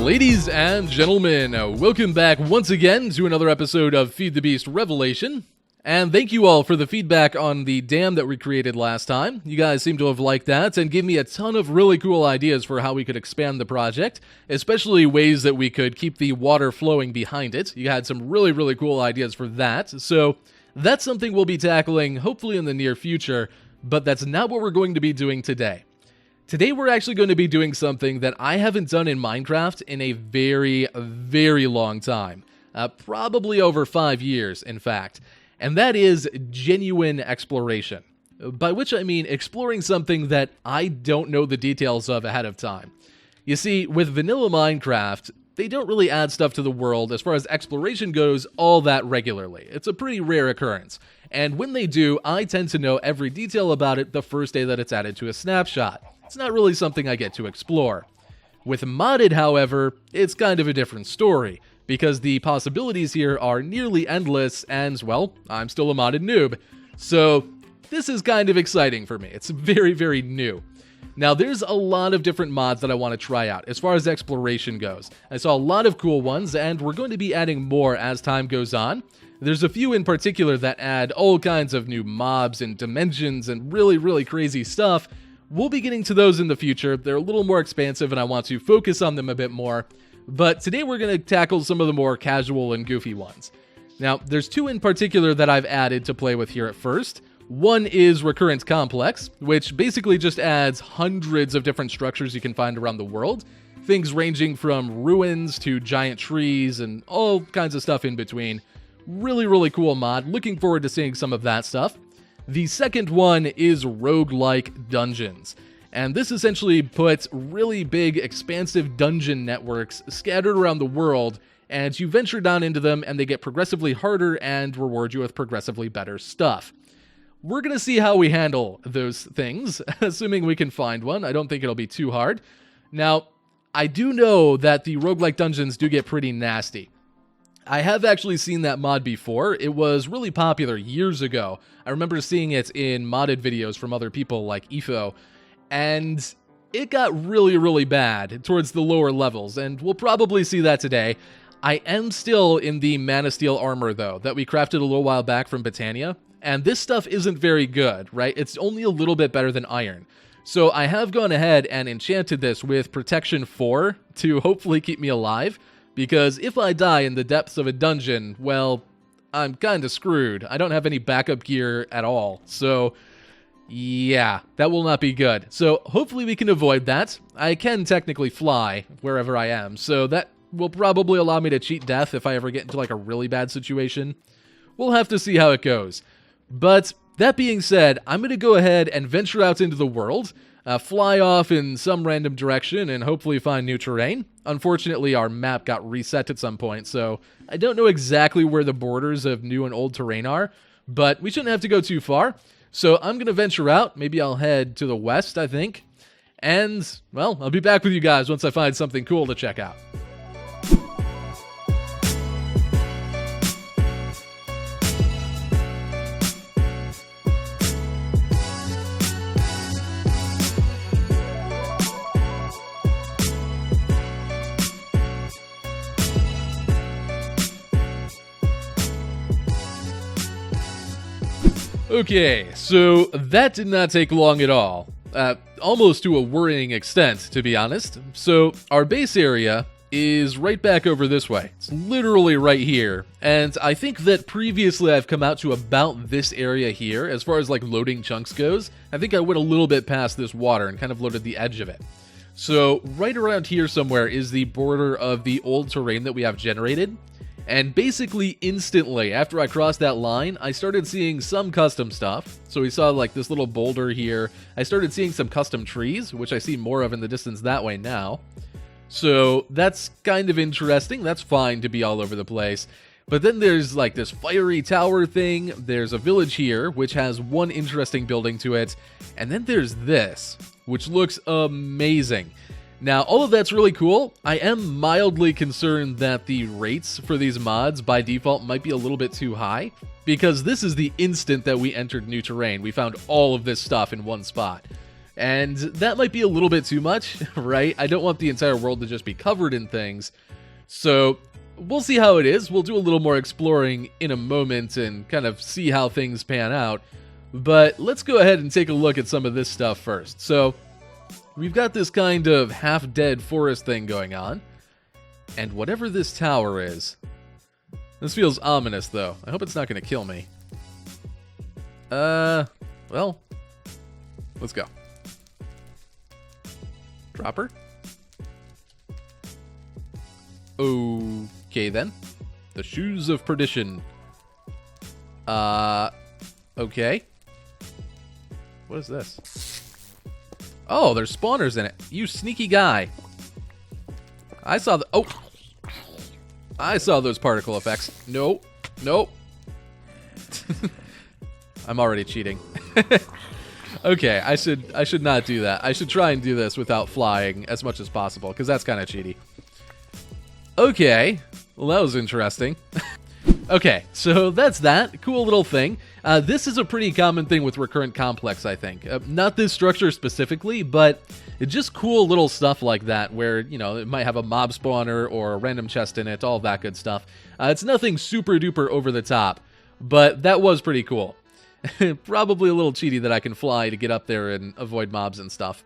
Ladies and gentlemen, welcome back once again to another episode of Feed the Beast Revelation. And thank you all for the feedback on the dam that we created last time. You guys seem to have liked that and gave me a ton of really cool ideas for how we could expand the project, especially ways that we could keep the water flowing behind it. You had some really cool ideas for that. So that's something we'll be tackling hopefully in the near future, but that's not what we're going to be doing today. Today we're actually going to be doing something that I haven't done in Minecraft in a very long time. Probably over 5 years, in fact. And that is genuine exploration. By which I mean exploring something that I don't know the details of ahead of time. You see, with vanilla Minecraft, they don't really add stuff to the world as far as exploration goes all that regularly. It's a pretty rare occurrence. And when they do, I tend to know every detail about it the first day that it's added to a snapshot. It's not really something I get to explore. With modded, however, it's kind of a different story, because the possibilities here are nearly endless, and, well, I'm still a modded noob. So, this is kind of exciting for me. It's very new. Now, there's a lot of different mods that I want to try out, as far as exploration goes. I saw a lot of cool ones, and we're going to be adding more as time goes on. There's a few in particular that add all kinds of new mobs and dimensions and really crazy stuff. We'll be getting to those in the future. They're a little more expansive, and I want to focus on them a bit more. But today we're going to tackle some of the more casual and goofy ones. Now, there's two in particular that I've added to play with here at first. One is Recurrent Complex, which basically just adds hundreds of different structures you can find around the world. Things ranging from ruins to giant trees and all kinds of stuff in between. Really cool mod. Looking forward to seeing some of that stuff. The second one is Rougelike dungeons. And this essentially puts really big, expansive dungeon networks scattered around the world, and you venture down into them, and they get progressively harder and reward you with progressively better stuff. We're going to see how we handle those things, assuming we can find one. I don't think it'll be too hard. Now, I do know that the roguelike dungeons do get pretty nasty. I have actually seen that mod before. It was really popular years ago. I remember seeing it in modded videos from other people like Ikson, and it got really bad towards the lower levels, and we'll probably see that today. I am still in the Man of Steel armor, though, that we crafted a little while back from Botania, and this stuff isn't very good, right? It's only a little bit better than iron. So I have gone ahead and enchanted this with Protection 4 to hopefully keep me alive, because if I die in the depths of a dungeon, well, I'm kinda screwed. I don't have any backup gear at all, so yeah, that will not be good. So hopefully we can avoid that. I can technically fly wherever I am, so that will probably allow me to cheat death if I ever get into like a really bad situation. We'll have to see how it goes. But that being said, I'm going to go ahead and venture out into the world, fly off in some random direction, and hopefully find new terrain. Unfortunately, our map got reset at some point, so I don't know exactly where the borders of new and old terrain are, but we shouldn't have to go too far. So I'm going to venture out. Maybe I'll head to the west, I think. And, well, I'll be back with you guys once I find something cool to check out. Okay, so that did not take long at all. Almost to a worrying extent, to be honest. So our base area is right back over this way. It's literally right here. And I think that previously I've come out to about this area here, as far as like loading chunks goes. I think I went a little bit past this water and kind of loaded the edge of it. So right around here somewhere is the border of the old terrain that we have generated. And basically instantly after I crossed that line, I started seeing some custom stuff. So we saw like this little boulder here. I started seeing some custom trees, which I see more of in the distance that way now. So that's kind of interesting. That's fine to be all over the place. But then there's like this fiery tower thing. There's a village here, which has one interesting building to it. And then there's this, which looks amazing. Now, all of that's really cool. I am mildly concerned that the rates for these mods by default might be a little bit too high, because this is the instant that we entered new terrain. We found all of this stuff in one spot. And that might be a little bit too much, right? I don't want the entire world to just be covered in things. So we'll see how it is. We'll do a little more exploring in a moment and kind of see how things pan out. But let's go ahead and take a look at some of this stuff first. So we've got this kind of half-dead forest thing going on. And whatever this tower is... This feels ominous, though. I hope it's not going to kill me. Well, let's go. Dropper? Okay, then. The Shoes of Perdition. Okay. What is this? Oh, there's spawners in it. You sneaky guy. I saw the... Oh! I saw those particle effects. Nope. Nope. I'm already cheating. Okay, I should not do that. I should try and do this without flying as much as possible, because that's kind of cheaty. Okay, well that was interesting. Okay, so that's that. Cool little thing. This is a pretty common thing with Recurrent Complex, I think. Not this structure specifically, but just cool little stuff like that, where, you know, it might have a mob spawner or a random chest in it, all that good stuff. It's nothing super duper over the top, but that was pretty cool. Probably a little cheaty that I can fly to get up there and avoid mobs and stuff.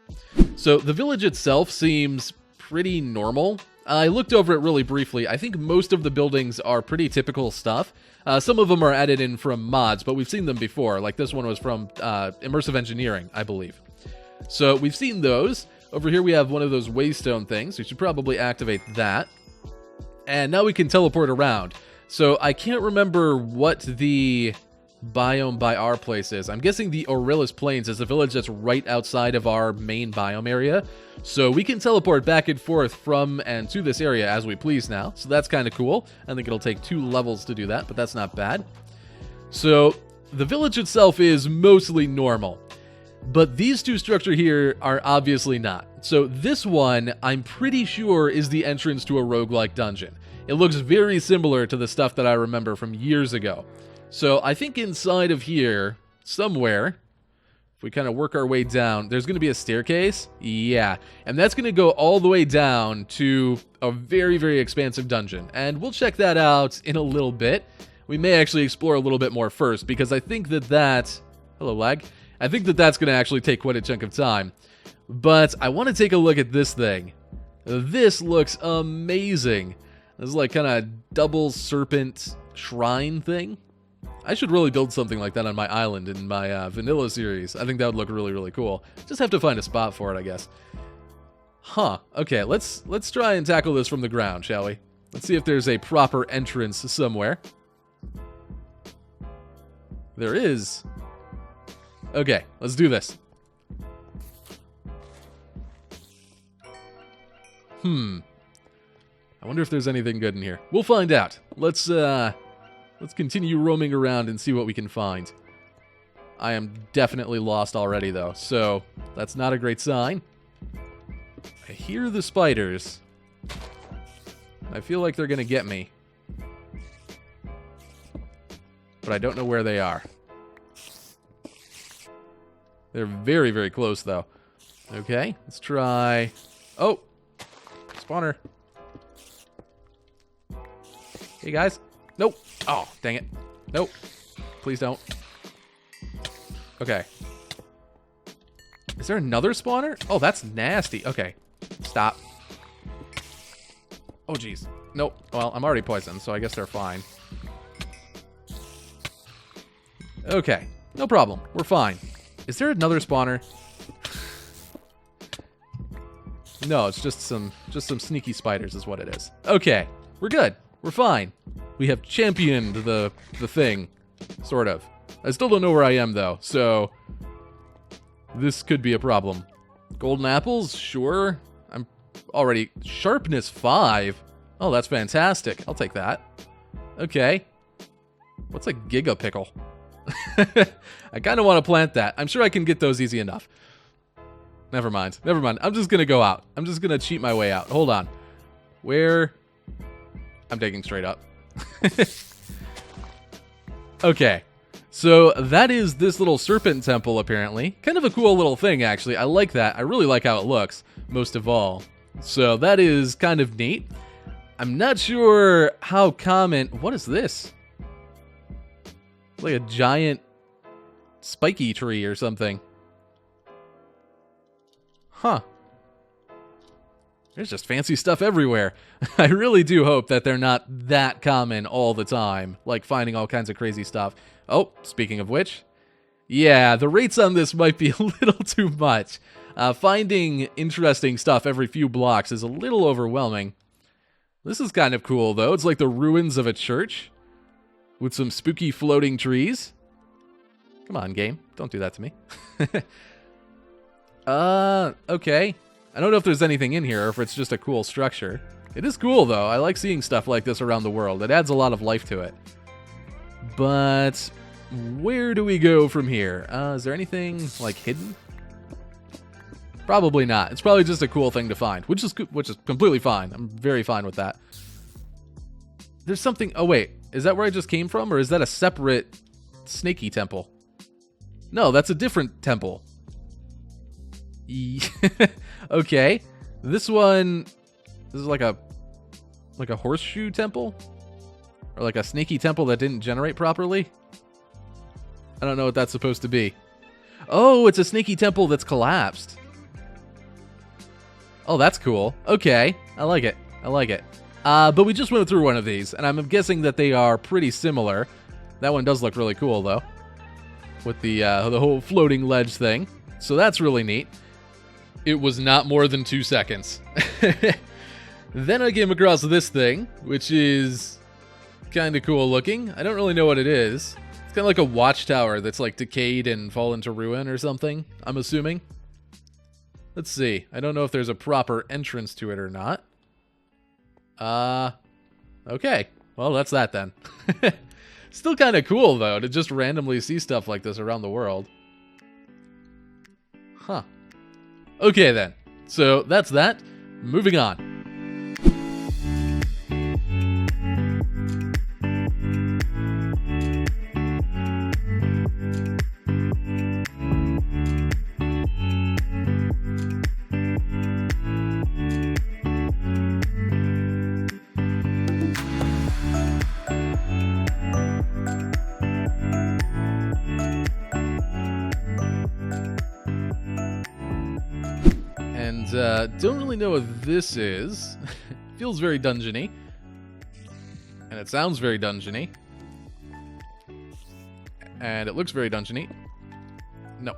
So the village itself seems pretty normal. I looked over it really briefly. I think most of the buildings are pretty typical stuff. Some of them are added in from mods, but we've seen them before. Like this one was from Immersive Engineering, I believe. So we've seen those. Over here we have one of those waystone things. We should probably activate that. And now we can teleport around. So I can't remember what the biome by our place is. I'm guessing the Aurelius Plains is the village that's right outside of our main biome area. So we can teleport back and forth from and to this area as we please now. So that's kind of cool. I think it'll take 2 levels to do that, but that's not bad. So the village itself is mostly normal. But these two structures here are obviously not. So this one, I'm pretty sure, is the entrance to a roguelike dungeon. It looks very similar to the stuff that I remember from years ago. So I think inside of here, somewhere, if we kind of work our way down, there's going to be a staircase. Yeah, and that's going to go all the way down to a very, very expansive dungeon. And we'll check that out in a little bit. We may actually explore a little bit more first, because I think that... Hello, lag. I think that's going to actually take quite a chunk of time. But I want to take a look at this thing. This looks amazing. This is like kind of double serpent shrine thing. I should really build something like that on my island in my vanilla series. I think that would look really, really cool. Just have to find a spot for it, I guess. Huh. Okay, let's try and tackle this from the ground, shall we? Let's see if there's a proper entrance somewhere. There is. Okay, let's do this. I wonder if there's anything good in here. We'll find out. Let's continue roaming around and see what we can find. I am definitely lost already, though, so that's not a great sign. I hear the spiders. I feel like they're going to get me. But I don't know where they are. They're very, very close, though. Okay, let's try... Oh! Spawner. Hey, guys. Nope. Oh, dang it. Nope. Please don't. Okay. Is there another spawner? Oh, that's nasty. Okay. Stop. Oh, jeez. Nope. Well, I'm already poisoned, so I guess they're fine. Okay. No problem. We're fine. Is there another spawner? No, it's just some sneaky spiders is what it is. Okay. We're good. We're fine. We have championed the thing. Sort of. I still don't know where I am, though, so... This could be a problem. Golden apples? Sure. I'm already... Sharpness 5? Oh, that's fantastic. I'll take that. Okay. What's a Giga Pickle? I kind of want to plant that. I'm sure I can get those easy enough. Never mind. Never mind. I'm just going to go out. I'm just going to cheat my way out. Hold on. Where... I'm digging straight up. Okay. So that is this little serpent temple, apparently. Kind of a cool little thing, actually. I like that. I really like how it looks, most of all. So that is kind of neat. I'm not sure how common... What is this? Like a giant spiky tree or something. Huh. There's just fancy stuff everywhere. I really do hope that they're not that common all the time, like finding all kinds of crazy stuff. Oh, speaking of which, yeah, the rates on this might be a little too much. Finding interesting stuff every few blocks is a little overwhelming. This is kind of cool, though. It's like the ruins of a church with some spooky floating trees. Come on, game. Don't do that to me. Okay. I don't know if there's anything in here or if it's just a cool structure. It is cool, though. I like seeing stuff like this around the world. It adds a lot of life to it. But where do we go from here? Is there anything, like, hidden? Probably not. It's probably just a cool thing to find, which is completely fine. I'm very fine with that. There's something... Oh, wait. Is that where I just came from, or is that a separate snaky temple? No, that's a different temple. Okay. This one... This is like a horseshoe temple? Or like a snaky temple that didn't generate properly? I don't know what that's supposed to be. Oh, it's a snaky temple that's collapsed. Oh, that's cool. Okay. I like it. I like it. But we just went through one of these, and I'm guessing that they are pretty similar. That one does look really cool, though. With the whole floating ledge thing. So that's really neat. It was not more than 2 seconds. Then I came across this thing, which is kind of cool looking. I don't really know what it is. It's kind of like a watchtower that's like decayed and fallen to ruin or something, I'm assuming. Let's see. I don't know if there's a proper entrance to it or not. Okay. Well, that's that then. Still kind of cool, though, to just randomly see stuff like this around the world. Huh. Okay, then. So, that's that. Moving on. Don't really know what this is. Feels very dungeony. And it sounds very dungeony. And it looks very dungeony. No.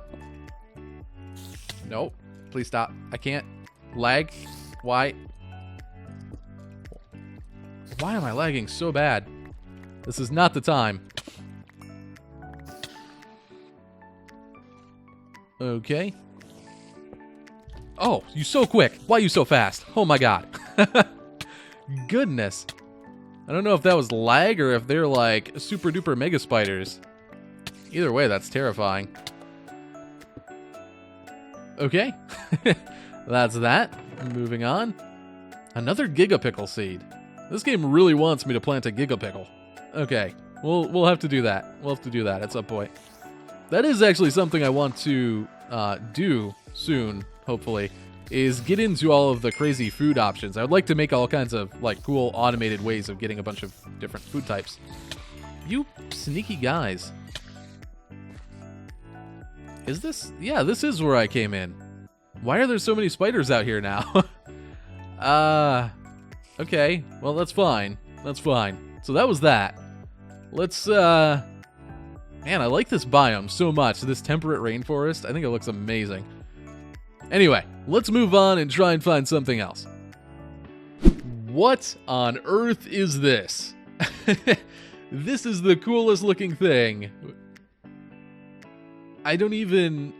No. Please stop. I can't. Lag. Why? Why am I lagging so bad? This is not the time. Okay. Oh, you so quick. Why are you so fast? Oh my god. Goodness. I don't know if that was lag or if they're like super duper mega spiders. Either way, that's terrifying. Okay. That's that. Moving on. Another Gigapickle seed. This game really wants me to plant a Gigapickle. Okay. We'll have to do that. We'll have to do that at some point. That is actually something I want to do soon. Hopefully, is get into all of the crazy food options. I would like to make all kinds of like cool automated ways of getting a bunch of different food types. You sneaky guys. Is this? Yeah, this is where I came in. Why are there so many spiders out here now? Okay. Well, that's fine. That's fine. So that was that. Let's, man, I like this biome so much. This temperate rainforest. I think it looks amazing. Anyway, let's move on and try and find something else. What on earth is this? This is the coolest looking thing. I don't even...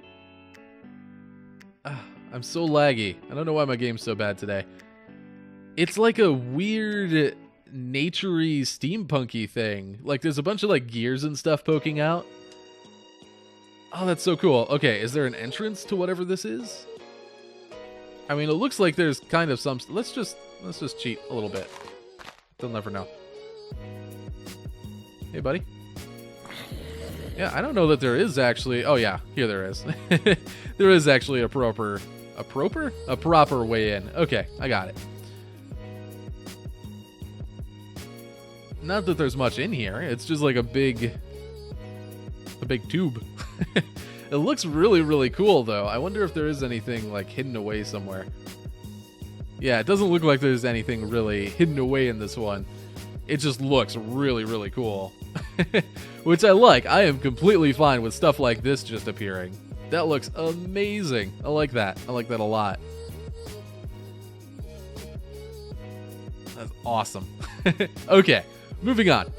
I'm so laggy. I don't know why my game's so bad today. It's like a weird, nature-y, steampunky thing. Like, there's a bunch of, like, gears and stuff poking out. Oh, that's so cool. Okay, is there an entrance to whatever this is? I mean, it looks like there's kind of some... Let's just cheat a little bit. They'll never know. Hey, buddy. Yeah, I don't know that there is actually... Oh, yeah, here there is. There is actually a proper way in. Okay, I got it. Not that there's much in here. It's just like a big tube. It looks really, really cool, though. I wonder if there is anything, like, hidden away somewhere. Yeah, it doesn't look like there's anything really hidden away in this one. It just looks really, really cool. Which I like. I am completely fine with stuff like this just appearing. That looks amazing. I like that. I like that a lot. That's awesome. Okay, moving on.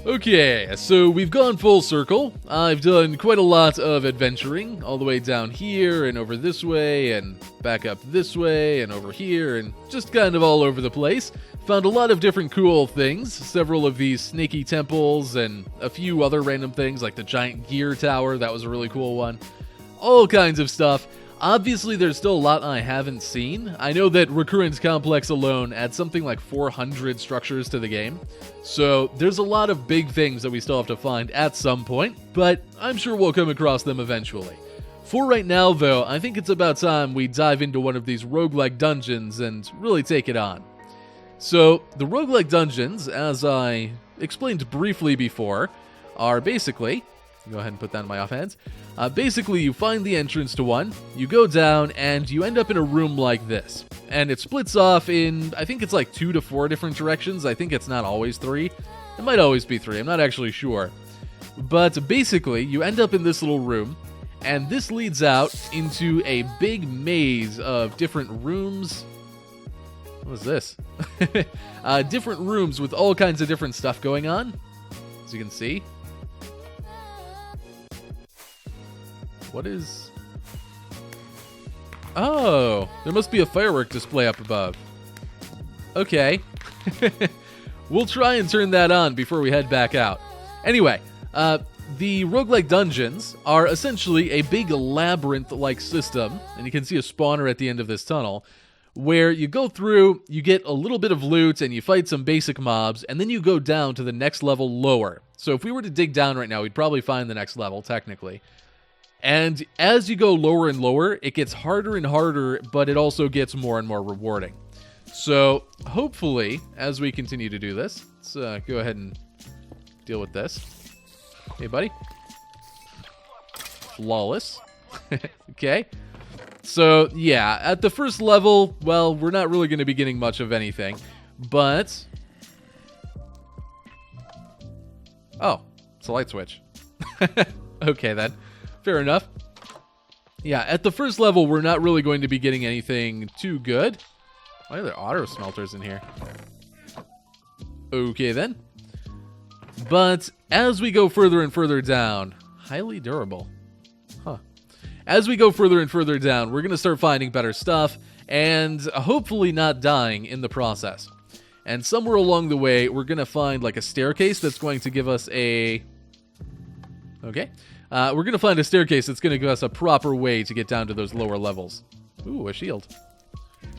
Okay, so we've gone full circle. I've done quite a lot of adventuring, all the way down here, and over this way, and back up this way, and over here, and just kind of all over the place. Found a lot of different cool things, several of these snaky temples, and a few other random things, like the giant gear tower, that was a really cool one. All kinds of stuff. Obviously, there's still a lot I haven't seen. I know that Recurrent Complex alone adds something like 400 structures to the game, so there's a lot of big things that we still have to find at some point, but I'm sure we'll come across them eventually. For right now, though, I think it's about time we dive into one of these roguelike dungeons and really take it on. So, the roguelike dungeons, as I explained briefly before, are basically... Go ahead and put that in my offhands. Basically, you find the entrance to one, you go down, and you end up in a room like this. And it splits off in, I think it's like 2 to 4 different directions. I think it's not always 3. It might always be 3, I'm not actually sure. But basically, you end up in this little room, and this leads out into a big maze of different rooms. What is this? Different rooms with all kinds of different stuff going on, as you can see. What is... Oh, there must be a firework display up above. Okay. We'll try and turn that on before we head back out. Anyway, the roguelike dungeons are essentially a big labyrinth-like system, and you can see a spawner at the end of this tunnel, where you go through, you get a little bit of loot, and you fight some basic mobs, and then you go down to the next level lower. So if we were to dig down right now, we'd probably find the next level, technically. And as you go lower and lower, it gets harder and harder, but it also gets more and more rewarding. So, hopefully, as we continue to do this, let's go ahead and deal with this. Hey, buddy. Flawless. Okay. So, yeah, at the first level, well, we're not really going to be getting much of anything, but... Oh, it's a light switch. Okay, then. Fair enough. Yeah, at the first level, we're not really going to be getting anything too good. Why are there auto smelters in here? Okay, then. But as we go further and further down, highly durable. Huh. As we go further and further down, we're going to start finding better stuff and hopefully not dying in the process. And somewhere along the way, we're going to find like a staircase that's going to give us a... Okay. We're going to find a staircase that's going to give us a proper way to get down to those lower levels. Ooh, a shield.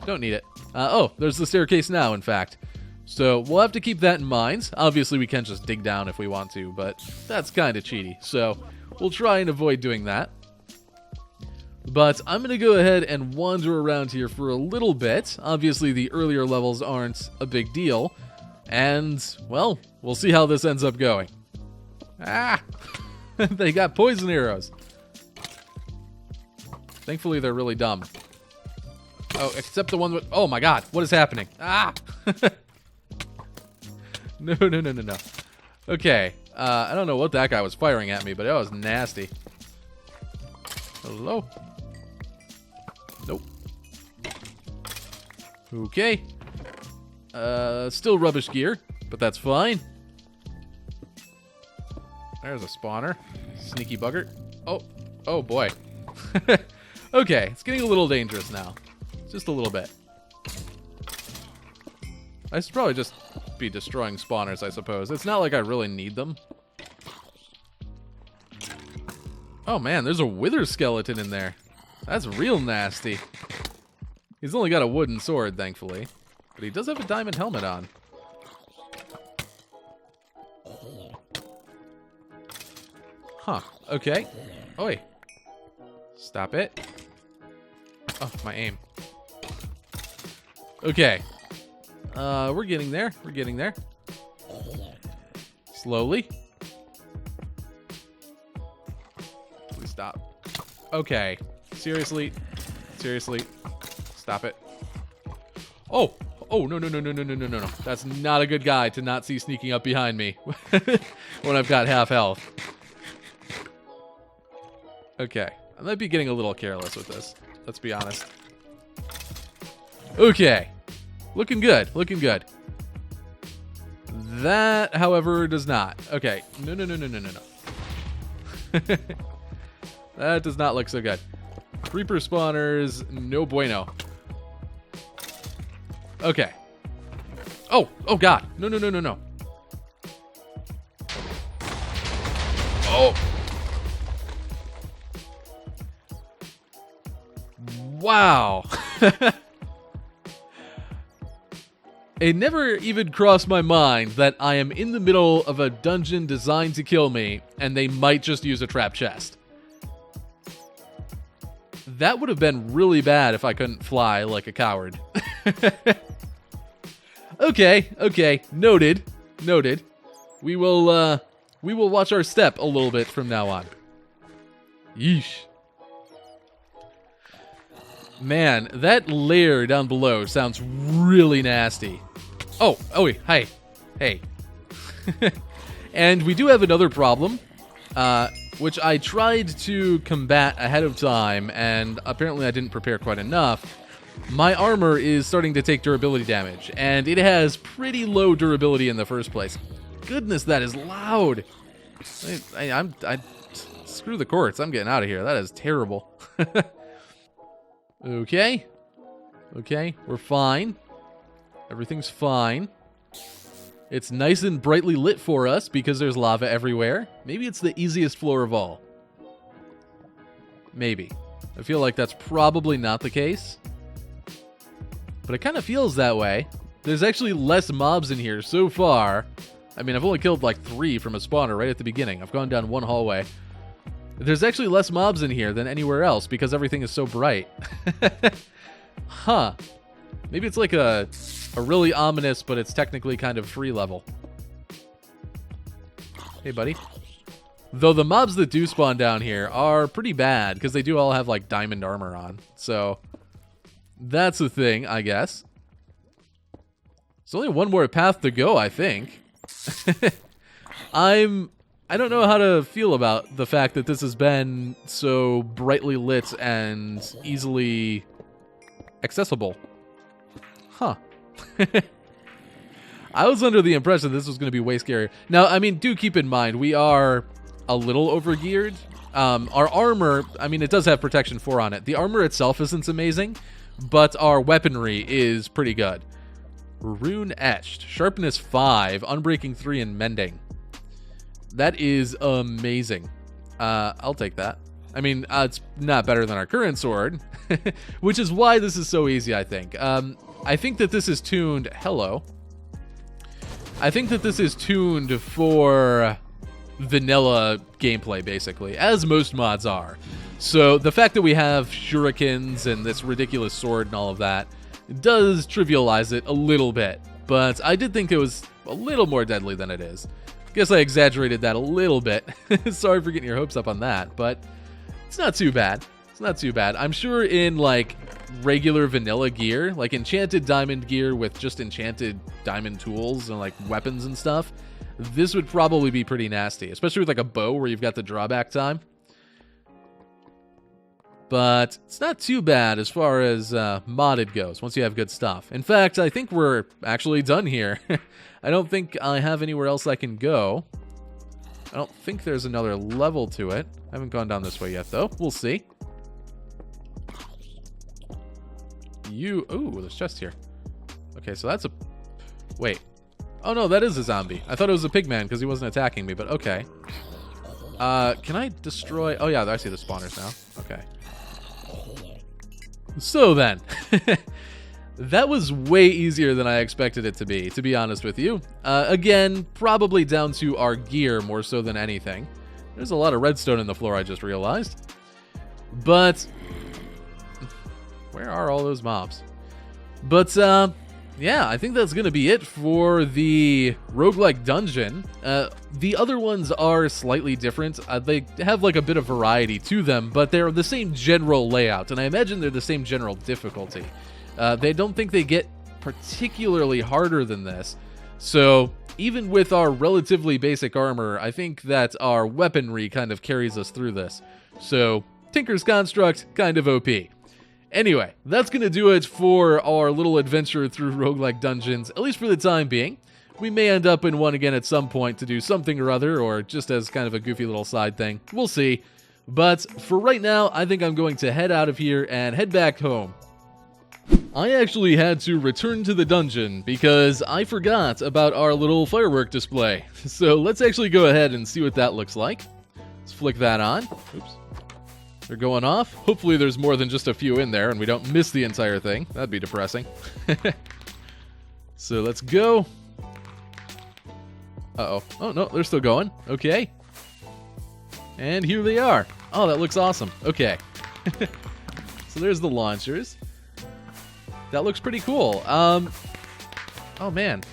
Don't need it. Oh, there's the staircase now, in fact. So we'll have to keep that in mind. Obviously, we can just dig down if we want to, but that's kind of cheaty. So we'll try and avoid doing that. But I'm going to go ahead and wander around here for a little bit. Obviously, the earlier levels aren't a big deal. And, well, we'll see how this ends up going. Ah! They got poison arrows. Thankfully, they're really dumb. Oh, except the one with... Oh, my God. What is happening? Ah! No. Okay. I don't know what that guy was firing at me, but that was nasty. Hello? Nope. Okay. Still rubbish gear, but that's fine. There's a spawner. Sneaky bugger. Oh boy. Okay, it's getting a little dangerous now. Just a little bit. I should probably just be destroying spawners, I suppose. It's not like I really need them. Oh man, there's a wither skeleton in there. That's real nasty. He's only got a wooden sword, thankfully. But he does have a diamond helmet on. Huh. Okay. Oi. Stop it. Oh, my aim. Okay. We're getting there. We're getting there. Slowly. Please stop. Okay. Seriously. Seriously. Stop it. Oh! Oh, no, no, no, no, no, no, no, no, no. That's not a good guy to not see sneaking up behind me when I've got half health. Okay. I might be getting a little careless with this. Let's be honest. Okay. Looking good. Looking good. That, however, does not. Okay. No, no, no, no, no, no, no. That does not look so good. Creeper spawners, no bueno. Okay. Oh, oh God. No, no, no, no, no. Oh. Wow. It never even crossed my mind that I am in the middle of a dungeon designed to kill me, and they might just use a trap chest. That would have been really bad if I couldn't fly like a coward. Okay, okay, noted, noted. We will watch our step a little bit from now on. Yeesh. Man, that lair down below sounds really nasty. Oh, oh, hey, hey. And we do have another problem, which I tried to combat ahead of time, and apparently I didn't prepare quite enough. My armor is starting to take durability damage, and it has pretty low durability in the first place. Goodness, that is loud. I screw the courts. I'm getting out of here. That is terrible. Okay. Okay, we're fine. Everything's fine. It's nice and brightly lit for us because there's lava everywhere. Maybe it's the easiest floor of all. Maybe. I feel like that's probably not the case. But it kind of feels that way. There's actually less mobs in here so far. I mean, I've only killed like 3 from a spawner right at the beginning. I've gone down one hallway. There's actually less mobs in here than anywhere else because everything is so bright. Huh. Maybe it's like a really ominous, but it's technically kind of free level. Hey, buddy. Though the mobs that do spawn down here are pretty bad because they do all have like diamond armor on. So that's a thing, I guess. There's only one more path to go, I think. I don't know how to feel about the fact that this has been so brightly lit and easily accessible. Huh. I was under the impression this was going to be way scarier. Now, I mean, do keep in mind, we are a little overgeared. Our armor, I mean, it does have protection 4 on it. The armor itself isn't amazing, but our weaponry is pretty good. Rune Etched, Sharpness 5, Unbreaking 3, and Mending. That is amazing. I'll take that. I mean, it's not better than our current sword, which is why this is so easy, I think. I think that this is tuned... Hello. I think that this is tuned for vanilla gameplay, basically, as most mods are. So the fact that we have shurikens and this ridiculous sword and all of that does trivialize it a little bit. But I did think it was a little more deadly than it is. Guess I exaggerated that a little bit. Sorry for getting your hopes up on that, but it's not too bad. It's not too bad. I'm sure in, like, regular vanilla gear, like enchanted diamond gear with just enchanted diamond tools and, like, weapons and stuff, this would probably be pretty nasty, especially with, like, a bow where you've got the drawback time. But it's not too bad as far as modded goes, once you have good stuff. In fact, I think we're actually done here. I don't think I have anywhere else I can go. I don't think there's another level to it. I haven't gone down this way yet, though. We'll see. Ooh, there's a chest here. Okay, so that's a... Wait. Oh, no, that is a zombie. I thought it was a pigman because he wasn't attacking me, but okay. Can I destroy... Oh, yeah, I see the spawners now. Okay. So then, that was way easier than I expected it to be honest with you. Again, probably down to our gear more so than anything. There's a lot of redstone in the floor, I just realized. But where are all those mobs? But, yeah, I think that's going to be it for the roguelike dungeon. The other ones are slightly different. They have like a bit of variety to them, but they're the same general layout, and I imagine they're the same general difficulty. They don't think they get particularly harder than this. So even with our relatively basic armor, I think that our weaponry kind of carries us through this. So Tinker's Construct, kind of OP. Anyway, that's going to do it for our little adventure through roguelike dungeons, at least for the time being. We may end up in one again at some point to do something or other, or just as kind of a goofy little side thing. We'll see. But for right now, I think I'm going to head out of here and head back home. I actually had to return to the dungeon because I forgot about our little firework display. So let's actually go ahead and see what that looks like. Let's flick that on. Oops. They're going off. Hopefully there's more than just a few in there and we don't miss the entire thing. That'd be depressing. So let's go. Uh-oh. Oh, no, they're still going. Okay. And here they are. Oh, that looks awesome. Okay. So there's the launchers. That looks pretty cool. Oh, man.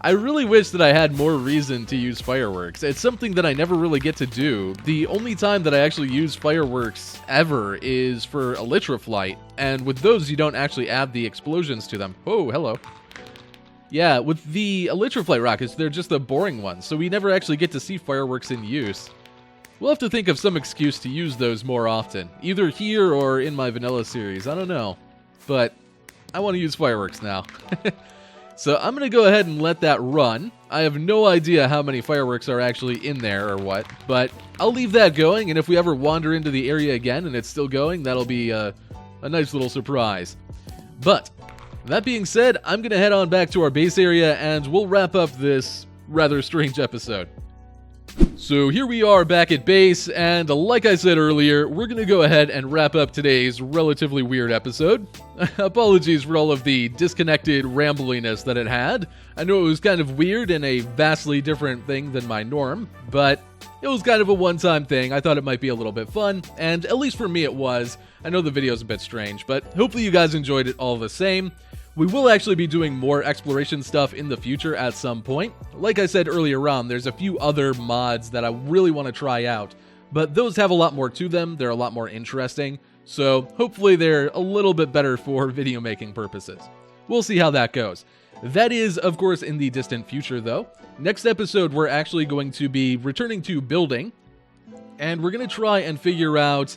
I really wish that I had more reason to use fireworks. It's something that I never really get to do. The only time that I actually use fireworks ever is for Elytra Flight, and with those you don't actually add the explosions to them. Oh, hello. Yeah, with the Elytra Flight rockets, they're just the boring ones, so we never actually get to see fireworks in use. We'll have to think of some excuse to use those more often, either here or in my vanilla series, I don't know. But I want to use fireworks now. So I'm going to go ahead and let that run. I have no idea how many fireworks are actually in there or what, but I'll leave that going, and if we ever wander into the area again and it's still going, that'll be a nice little surprise. But that being said, I'm going to head on back to our base area and we'll wrap up this rather strange episode. So here we are back at base, and like I said earlier, we're going to go ahead and wrap up today's relatively weird episode. Apologies for all of the disconnected rambliness that it had. I know it was kind of weird and a vastly different thing than my norm, but it was kind of a one-time thing. I thought it might be a little bit fun, and at least for me it was. I know the video's a bit strange, but hopefully you guys enjoyed it all the same. We will actually be doing more exploration stuff in the future at some point. Like I said earlier on, there's a few other mods that I really want to try out, but those have a lot more to them. They're a lot more interesting, so hopefully they're a little bit better for video making purposes. We'll see how that goes. That is, of course, in the distant future, though. Next episode, we're actually going to be returning to building, and we're going to try and figure out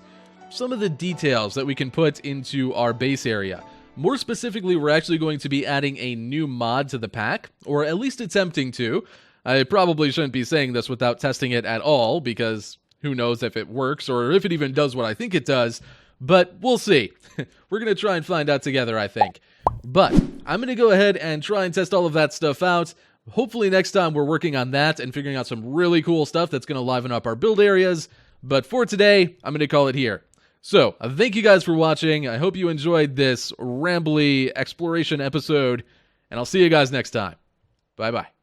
some of the details that we can put into our base area. More specifically, we're actually going to be adding a new mod to the pack, or at least attempting to. I probably shouldn't be saying this without testing it at all, because who knows if it works, or if it even does what I think it does, but we'll see. We're going to try and find out together, I think. But I'm going to go ahead and try and test all of that stuff out. Hopefully next time we're working on that and figuring out some really cool stuff that's going to liven up our build areas, but for today, I'm going to call it here. So, thank you guys for watching. I hope you enjoyed this rambly exploration episode, and I'll see you guys next time. Bye-bye.